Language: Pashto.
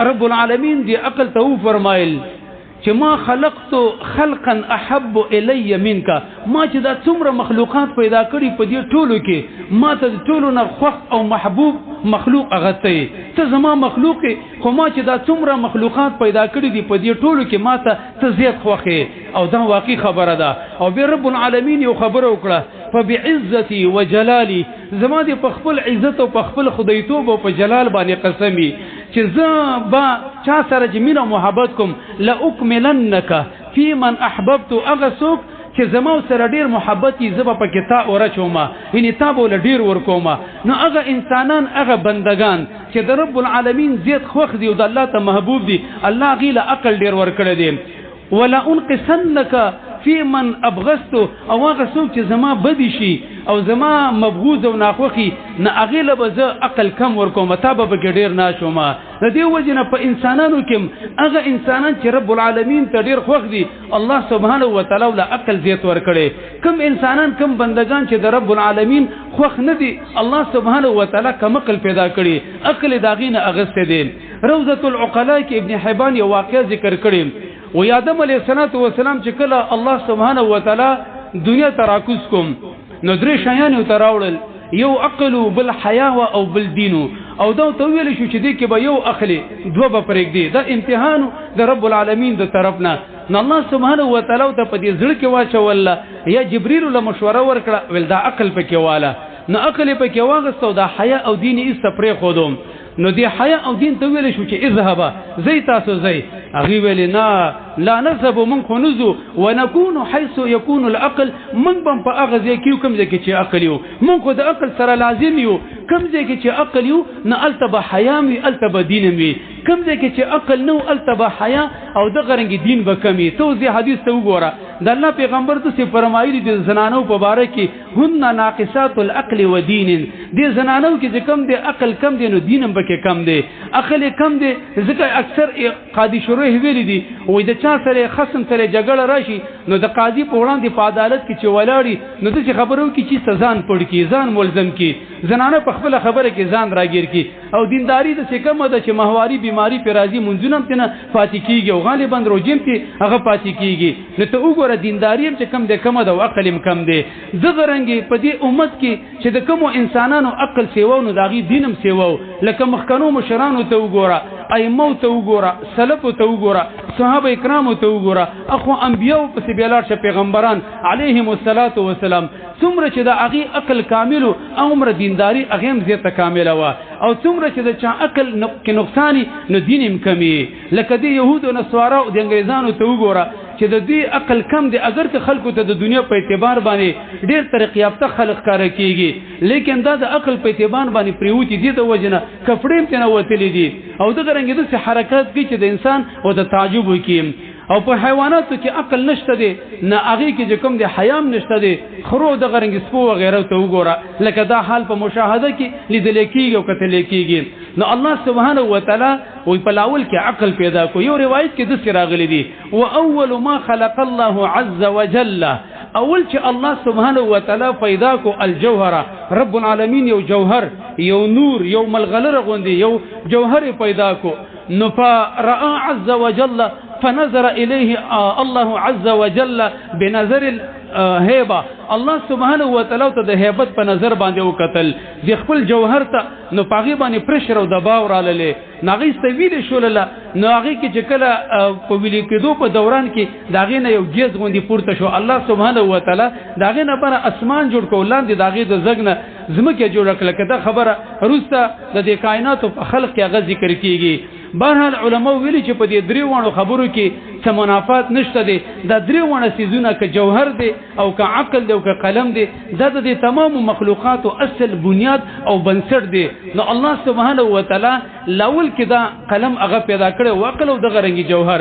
رب العالمین دی عقل ته فرمایل چې ما خلقت خلقا احب الی منک، ما چې دا څومره مخلوقات پیدا کړي په دې ټولو کې ما ته ټولو نه خوښ او محبوب مخلوق هغه ته زما مخلوق، خو ما چې دا څومره مخلوقات پیدا کړي دي په دې ټولو کې ما ته زیات خوښې، او دا واقعي خبره ده. او بیا رب العالمین یو خبره وکړه، فبعزتی وجلالی، زما دې په خپل عزت او په خپل خدایتوب او په جلال باندې قسمی چې زه با چا سره چې مینه محبت کوم، لأکملنک فی من احببت، هغه څوک چې زما سره ډیر محبت یې زه به پکې تا ورچومه، یعنې تا به له ډیر ورکومه. نو هغه انسانان هغه بندگان چې د رب العالمین زیات خوښ دي او د الله ته محبوب دي، الله هغې له عقل ډیر ورکړی دی. ولا انقصنک فی من ابغضت، او هغه څوک چې زما بدی شي او زما مبغوض او ناخوښي، نه هغې له به زه عقل کم ورکوم، تا به پکې ډېر ناشومه. د دې وجې نه په انسانانو کې هغه انسانان چې رب العالمین ته ډېر خوښ دي، الله سبحانه وتعالی له عقل زیات ورکړی. کم انسانان کم بندگان چې د رب العالمین خوښ نه دي، الله سبحانه وتعالی کم عقل پیدا کړي، عقل د هغې نه اخیستی دی. روضة العقلاء کې ابن حبان یو واقعه ذکر کړی، و آدم علیه السلام چې کله الله سبحانه وتعالی دنیا ته راکوز کوم، نو درې شیان یې ورته راوړل، یو عقل و بل حیا او بل دین، او دا ته ویل شو چې دې کې به یو اخلي دوه به پرېږدي. دا امتحان د رب العالمین د طرف نه. نو الله سبحانه وتعالی ته په دې زړه کې واچوله، یا جبرئیل له مشوره ورکړه، ویل دا عقل پکې واله، نو عقل یې پکې واغسته او دا حیا او دین یې ایسته پرېښودم. نو دی حیا او دین ته ویل شو چې اذهبا زی تاسو زی، هغې ویلې نه لا نذهب، من خو نځو، ونکون حیث یکون العقل، من به په هغه ځای کې یو کوم ځای کې چې عقل یو، من خو د عقل سره لازم یو، کوم ځای کې چې عقل یو نه هلته به حیا وي هلته به دین وي، کوم ځای کې چې عقل نه و هلته به حیا او دغه رنګې دین به کم وي. ته اوس دې حدیث ته وګوره، د الله پیغمبر داسې فرمایلي د زنانو په باره کې، هن ناقصات العقل و دین، دې زنانو کې چې کم دی عقل کم دی نو دین هم پکې کم دی، عقل کم دی. ځکه اکثر قاضي شروح ویلي دي، وایي د چا سره خصم سره جګړه راشي نو د قاضي په وړاندې په عدالت کې چې ولاړي نو داسې خبره وکړي چې ځان پړ کړي، ځان ملزم کړي، زنانه په خپله خبره کې ځان راګیر کړي. او دینداري داسې کمه ده چې ماهواري بیماري پرې راځي، منځونه هم ترې پاتې کېږي او غالبا روژې هم ترې هغه پاتې کېږي. نو ته وګوره دینداري هم چې کم دی کمه ده او عقل هم کم دی. دغه رنګې په دې امت کې چې د کومو انسانانو عقل سیوا نو د هغې دین هم سیوا، لکه مخکنو مشرانو ته وګوره، ائمو ته وګوره، سلفو ته وګوره، صحابه کرامو ته وګوره، اخو انبیاو پسې بیا لاړ شه پیغمبران علیهم الصلاة والسلام، څومره چې د هغې عقل کامل و عمره دینداري هغې هم زیاته کامله وه، او څومره چې د چا عقل کې نقصاني نو دین هم کمي. لکه د یهودو نصواراو د انګریزانو ته وګوره چې د دې عقل کم دی، اگر که خلکو ته د دنیا په اعتبار باندې ډېر ترقي یافته خلک ښکاره کېږي، لیکن دا د عقل په اعتبار باندې پرېوتي دي، د وجې نه کپړې هم ترې نه وتلي دي، او دغه رنګې داسې حرکات کوي چې د انسان او د تعجب وکړي. او په حیواناتو کې عقل نشته دی، نه هغې کې چې کوم دی حیام نشته دی، خرو دغه رنګې سپو وغیره ته وګوره، لکه دا حال په مشاهده کې لیدلی کېږي او کتلی کېږي. نو الله سبحانه وتعالی وی په لاول کې عقل پیدا کو. یو روایت کې داسې راغلی دی، واول ما خلق الله عز وجل، اول چې الله سبحانه وتعالی پیدا کو الجوهره، رب العالمین یو جوهر، یو نور، یو ملغلره غوندې یو جوهر پیدا کو. نو فرأى عز وجل فنظر إليه الله عز وجل بنظر الهيبة، الله سبحانه وتعالى ته د هیبت په نظر باندې وکتل، د خپل جوهر ته، نو په هغې باندې پرشر او دباو راللی، نو هغې سته ویلې شولله، نو هغې کې چې کله په ویلې کېدو په دوران کې د هغې نه یو ګیز غوندې پورته شو، الله سبحانه وتعالی د هغې نه بره اسمان جوړ کړو، لاندې د هغې د زګ نه ځمکه جوړه کړه. که دا خبره وروسته د دې کائناتو په خلق کې هغه ذکر کېږي. بهرحال علماء ویلي چې په دې درې وړو خبرو کې څه منافات نشته دی. دا درې وړه څیزونه که جوهر دی او که عقل دی او که قلم دی، دا د دې تمامو مخلوقاتو اصل بنیاد او بنسټ دی. نو الله سبحانه وتعالی لاول کې دا قلم هغه پیدا کړی او عقل او دغه رنګي جوهر